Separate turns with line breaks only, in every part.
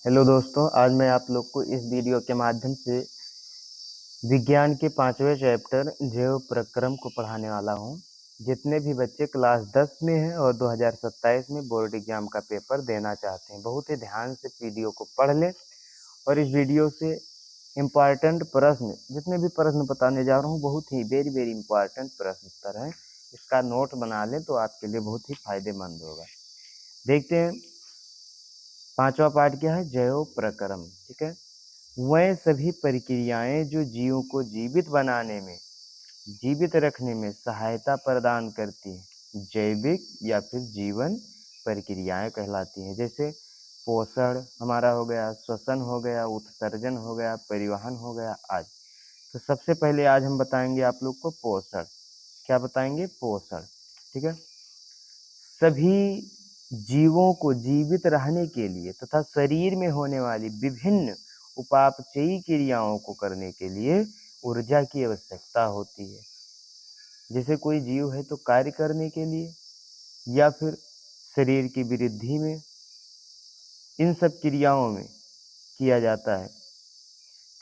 Hello दोस्तों, आज मैं आप लोग को इस वीडियो के माध्यम से विज्ञान के 5वें चैप्टर जैव प्रक्रम को पढ़ाने वाला हूँ। जितने भी बच्चे क्लास 10 में हैं और 2027 में बोर्ड एग्जाम का पेपर देना चाहते हैं, बहुत ही ध्यान से वीडियो को पढ़ लें और इस वीडियो से इम्पॉर्टेंट प्रश्न, जितने भी प्रश्न बताने जा रहा हूँ, बहुत ही वेरी वेरी इम्पॉर्टेंट प्रश्न उत्तर हैं। इसका नोट बना लें तो आपके लिए बहुत ही फायदेमंद होगा। देखते हैं, 5वां पार्ट क्या है? जैव प्रक्रम। ठीक है, वह सभी प्रक्रियाएं जो जीवों को जीवित बनाने में, जीवित रखने में सहायता प्रदान करती हैं, जैविक या फिर जीवन प्रक्रियाएं कहलाती हैं। जैसे पोषण हमारा हो गया, श्वसन हो गया, उत्सर्जन हो गया, परिवहन हो गया आदि। तो सबसे पहले आज हम बताएंगे आप लोग को पोषण। क्या बताएंगे? पोषण। ठीक है, सभी जीवों को जीवित रहने के लिए तथा शरीर में होने वाली विभिन्न उपापचयी क्रियाओं को करने के लिए ऊर्जा की आवश्यकता होती है। जैसे कोई जीव है तो कार्य करने के लिए या फिर शरीर की वृद्धि में, इन सब क्रियाओं में किया जाता है।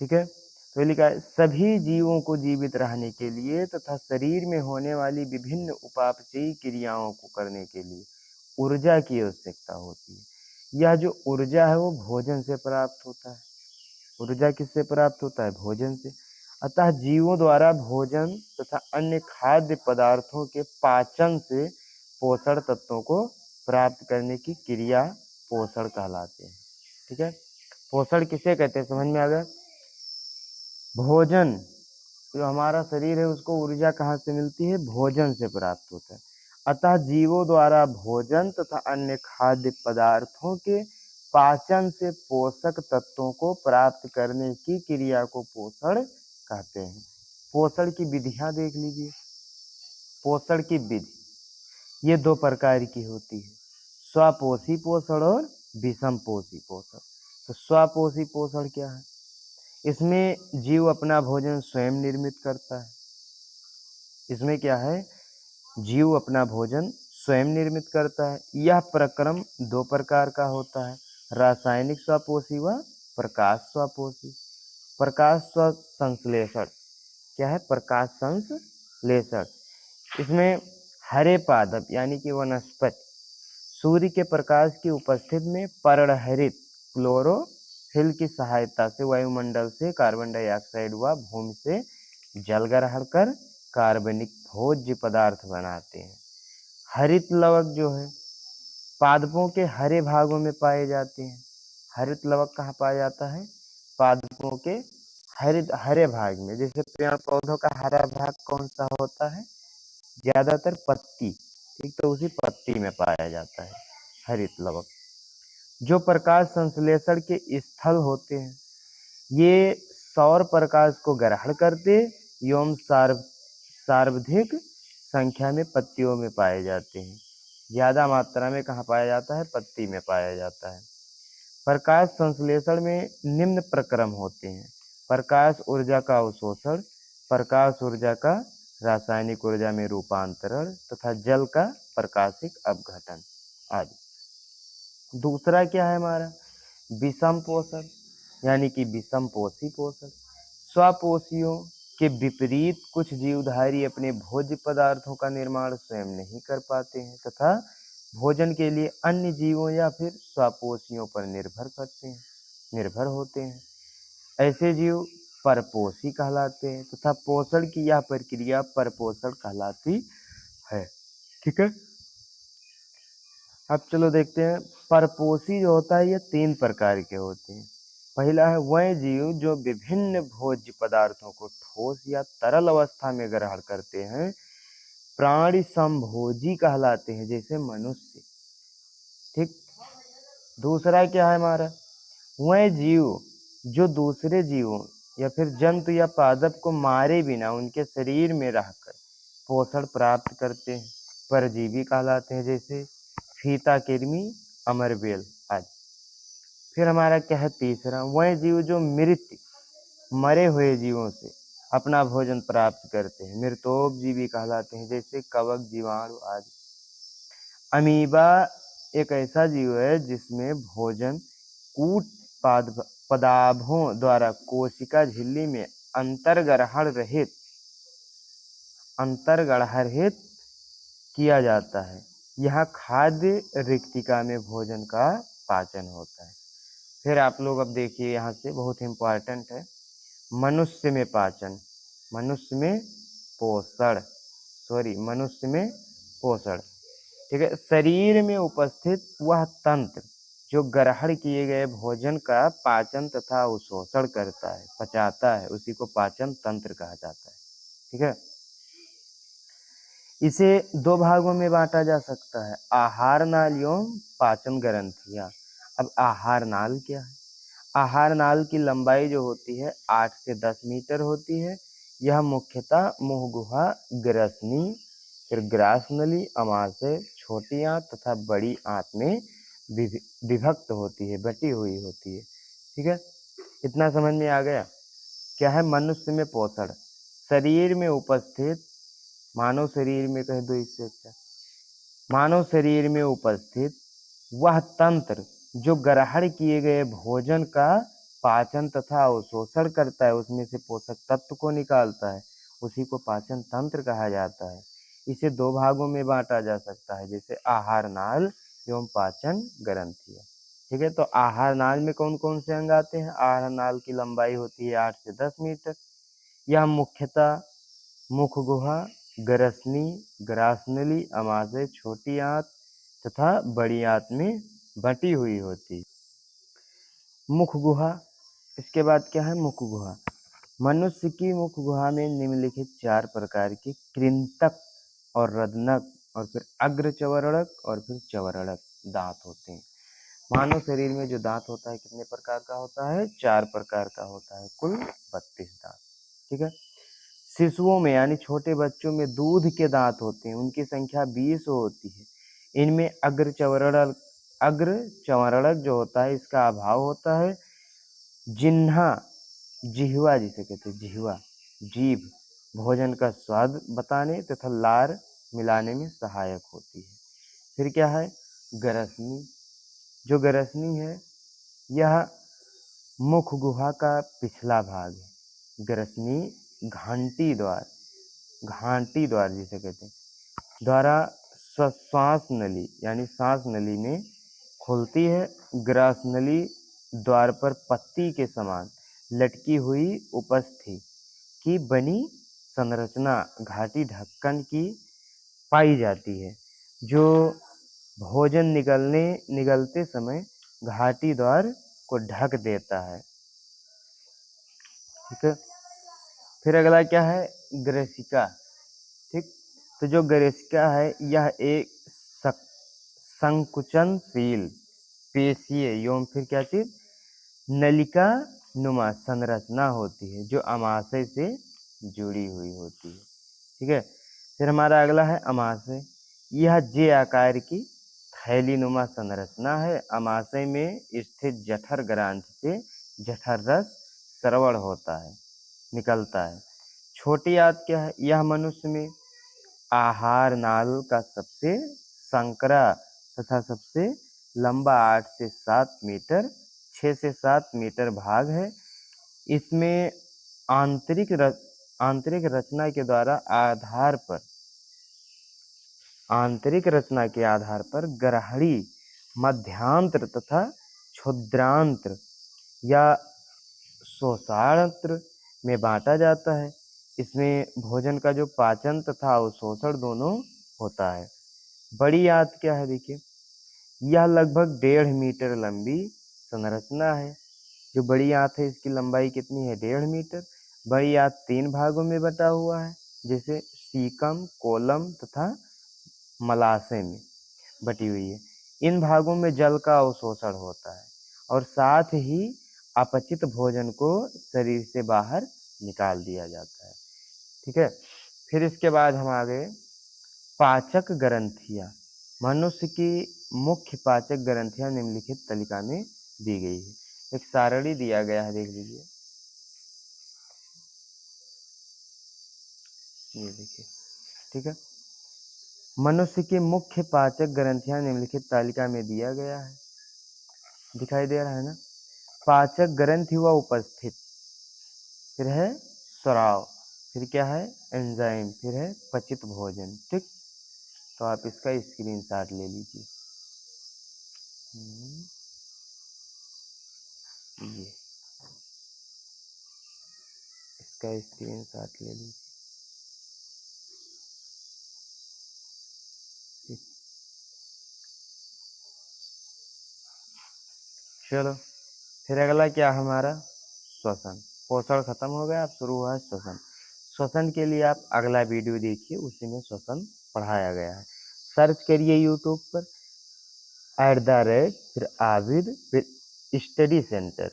ठीक है, तो लिखा है सभी जीवों को जीवित रहने के लिए तथा शरीर में होने वाली विभिन्न उपापचयी क्रियाओं को करने के लिए ऊर्जा की आवश्यकता होती है। यह जो ऊर्जा है वो भोजन से प्राप्त होता है। ऊर्जा किससे प्राप्त होता है? भोजन से। अतः जीवों द्वारा भोजन तथा अन्य खाद्य पदार्थों के पाचन से पोषण तत्वों को प्राप्त करने की क्रिया पोषण कहलाते हैं। ठीक है, पोषण किसे कहते हैं समझ में आ गया? भोजन, जो हमारा शरीर है उसको ऊर्जा कहाँ से मिलती है? भोजन से प्राप्त होता है। अतः जीवों द्वारा भोजन तथा अन्य खाद्य पदार्थों के पाचन से पोषक तत्वों को प्राप्त करने की क्रिया को पोषण कहते हैं। पोषण की विधियां देख लीजिए। पोषण की विधि ये दो प्रकार की होती है, स्वपोषी पोषण और विषमपोषी पोषण। तो स्वपोषी पोषण क्या है? इसमें जीव अपना भोजन स्वयं निर्मित करता है। इसमें क्या है? जीव अपना भोजन स्वयं निर्मित करता है। यह प्रक्रम दो प्रकार का होता है, रासायनिक स्वपोषी व प्रकाश स्वपोषी। प्रकाश स्व संश्लेषण क्या है? प्रकाश संश्लेषण। इसमें हरे पादप यानी कि वनस्पति सूर्य के प्रकाश की उपस्थिति में पर्णहरित क्लोरोफिल की सहायता से वायुमंडल से कार्बन डाइऑक्साइड व भूमि से जल ग्रहण कर कार्बनिक भोज्य पदार्थ बनाते हैं। हरित लवक जो है पादपों के हरे भागों में पाए जाते हैं। हरित लवक कहाँ पाया जाता है? पादपों के हरे भाग में। जैसे पेड़ पौधों का हरा भाग कौन सा होता है? ज्यादातर पत्ती। ठीक, तो उसी पत्ती में पाया जाता है हरित लवक। जो प्रकाश संश्लेषण के स्थल होते हैं, ये सौर प्रकाश को ग्रहण करते एवं सर्वाधिक संख्या में पत्तियों में पाए जाते हैं। ज्यादा मात्रा में कहाँ पाया जाता है? पत्ती में पाया जाता है। प्रकाश संश्लेषण में निम्न प्रक्रम होते हैं: प्रकाश ऊर्जा का अवशोषण, प्रकाश ऊर्जा का रासायनिक ऊर्जा में रूपांतरण तथा जल का प्रकाशिक अपघटन आदि। दूसरा क्या है हमारा? विषम पोषण यानी कि विषमपोषी पोषण। स्वपोषियों के विपरीत कुछ जीवधारी अपने भोज्य पदार्थों का निर्माण स्वयं नहीं कर पाते हैं तथा भोजन के लिए अन्य जीवों या फिर स्वपोषियों पर निर्भर होते हैं। ऐसे जीव परपोषी कहलाते हैं तथा पोषण की यह प्रक्रिया परपोषण कहलाती है। ठीक है, अब चलो देखते हैं। परपोषी जो होता है ये 3 प्रकार के होते हैं। पहला है वह जीव जो विभिन्न भोज्य पदार्थों को ठोस या तरल अवस्था में ग्रहण करते हैं, प्राणी संभोजी कहलाते हैं, जैसे मनुष्य। ठीक, दूसरा क्या है हमारा? वह जीव जो दूसरे जीवों या फिर जंतु या पादप को मारे बिना उनके शरीर में रहकर पोषण प्राप्त करते हैं, परजीवी कहलाते हैं, जैसे फीता कृमि, अमरबेल आदि। फिर हमारा क्या है? तीसरा, वह जीव जो मरे हुए जीवों से अपना भोजन प्राप्त करते हैं, मृतोपजीवी कहलाते हैं, जैसे कवक, जीवाणु आदि। अमीबा एक ऐसा जीव है जिसमें भोजन कूट पदार्थों द्वारा कोशिका झिल्ली में अंतर्गढ़हित किया जाता है। यह खाद्य रिक्तिका में भोजन का पाचन होता है। फिर आप लोग अब देखिए, यहाँ से बहुत इम्पोर्टेंट है, मनुष्य में पाचन, मनुष्य में पोषण, ठीक है। शरीर में उपस्थित वह तंत्र जो ग्रहण किए गए भोजन का पाचन तथा अवशोषण करता है, पचाता है, उसी को पाचन तंत्र कहा जाता है, ठीक है। इसे दो भागों में बांटा जा सकता है, आहार नाल एवं पाचन ग्रंथियां। अब आहार नाल क्या है? आहार नाल की लंबाई जो होती है 8 से 10 मीटर होती है। यह मुख्यतः मुंह गुहा, ग्रसनी, फिर ग्रास नली, अमाशय, छोटी आंत तथा बड़ी आंत में विभक्त होती है, बटी हुई होती है, ठीक है। इतना समझ में आ गया? क्या है? मनुष्य में पोषण, शरीर में उपस्थित, मानव शरीर में कह दो इससे अच्छा, मानव शरीर में उपस्थित वह तंत्र जो ग्रहण किए गए भोजन का पाचन तथा अवशोषण करता है, उसमें से पोषक तत्व को निकालता है, उसी को पाचन तंत्र कहा जाता है। इसे दो भागों में बांटा जा सकता है, जैसे आहार नाल एवं पाचन ग्रंथियां, ठीक है। तो आहार नाल में कौन कौन से अंग आते हैं? आहार नाल की लंबाई होती है 8 से 10 मीटर। यह मुख्यतः मुख गुहा, ग्रसनी, ग्रासनली, अमाशय, छोटी आंत तथा बड़ी आंत में बटी हुई होती। मुख गुहा, इसके बाद क्या है? मुख गुहा। मनुष्य की मुख गुहा में निम्नलिखित 4 प्रकार के कृंतक और रदनक और फिर अग्रचवर्णक और फिर चवर्णक दांत होते हैं। मानव शरीर में जो दांत होता है कितने प्रकार का होता है? 4 प्रकार का होता है, कुल 32 दांत, ठीक है। शिशुओं में यानी छोटे बच्चों में दूध के दांत होते हैं, उनकी संख्या 20 होती है। इनमें अग्र चवर्णक जो होता है इसका अभाव होता है। जिह्वा, जिह्वा जिसे कहते हैं, जिह्वा, जीभ भोजन का स्वाद बताने तथा लार मिलाने में सहायक होती है। फिर क्या है? ग्रसनी। जो ग्रसनी है यह मुख गुहा का पिछला भाग है। ग्रसनी घाटी द्वार जिसे कहते हैं द्वारा श्वास नली यानी सांस नली में खुलती है। ग्रास नली द्वार पर पत्ती के समान लटकी हुई उपस्थि की बनी संरचना घाटी ढक्कन की पाई जाती है, जो भोजन निगलते समय घाटी द्वार को ढक देता है, ठीक है। फिर अगला क्या है? ग्रेसिका, ठीक। तो जो ग्रेसिका है यह एक संकुचनशील पेशीय एवं फिर क्या चीज? नलिका नुमा संरचना होती है, जो अमाशय से जुड़ी हुई होती है, ठीक है। फिर हमारा अगला है अमाशय। यह जे आकार की थैली नुमा संरचना है। अमाशय में स्थित जठर ग्रंथि से जठर रस श्रवण होता है, निकलता है। छोटी आंत क्या है? यह मनुष्य में आहार नाल का सबसे संकरा तथा सबसे लंबा 8 से 7 मीटर 6 से 7 मीटर भाग है। इसमें आंतरिक रचना के द्वारा आंतरिक रचना के आधार पर ग्रहणी, मध्यांत्र तथा क्षुद्रांत्र या शोषांत्र में बांटा जाता है। इसमें भोजन का जो पाचन तथा अवशोषण दोनों होता है। बड़ी आंत क्या है? देखिए, यह लगभग 1.5 मीटर लंबी संरचना है। जो बड़ी आंत है इसकी लंबाई कितनी है? 1.5 मीटर। बड़ी आंत 3 भागों में बटा हुआ है, जैसे सीकम, कोलम तथा मलाशय में बटी हुई है। इन भागों में जल का अवशोषण होता है और साथ ही अपचित भोजन को शरीर से बाहर निकाल दिया जाता है, ठीक है। फिर इसके बाद हम आ गए पाचक ग्रंथियां। मनुष्य की मुख्य पाचक ग्रंथियां निम्नलिखित तालिका में दी गई है। एक सारणी दिया गया है, देख लीजिए, ये देखिए, ठीक है। मनुष्य की मुख्य पाचक ग्रंथियां निम्नलिखित तालिका में दिया गया है, दिखाई दे रहा है ना। पाचक ग्रंथि व उपस्थित, फिर है स्राव, फिर क्या है एंजाइम, फिर है पचित भोजन। ठीक, तो आप इसका स्क्रीनशॉट ले लीजिए। ये इसका स्क्रीनशॉट ले लीजिए। चलो, फिर अगला क्या हमारा श्वसन। पोषण खत्म हो गया, अब शुरू हुआ है श्वसन। श्वसन के लिए आप अगला वीडियो देखिए, उसी में श्वसन पढ़ाया गया है। सर्च करिए यूट्यूब पर @ फिर आविद फिर स्टडी सेंटर,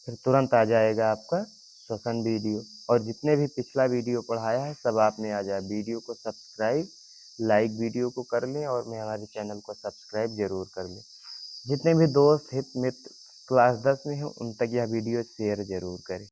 फिर तुरंत आ जाएगा आपका श्वसन वीडियो। और जितने भी पिछला वीडियो पढ़ाया है सब आप में आ जाए। वीडियो को सब्सक्राइब लाइक वीडियो को कर लें और मैं हमारे चैनल को सब्सक्राइब जरूर कर लें। जितने भी दोस्त हित मित्र क्लास 10 में हैं उन तक यह वीडियो शेयर जरूर करें।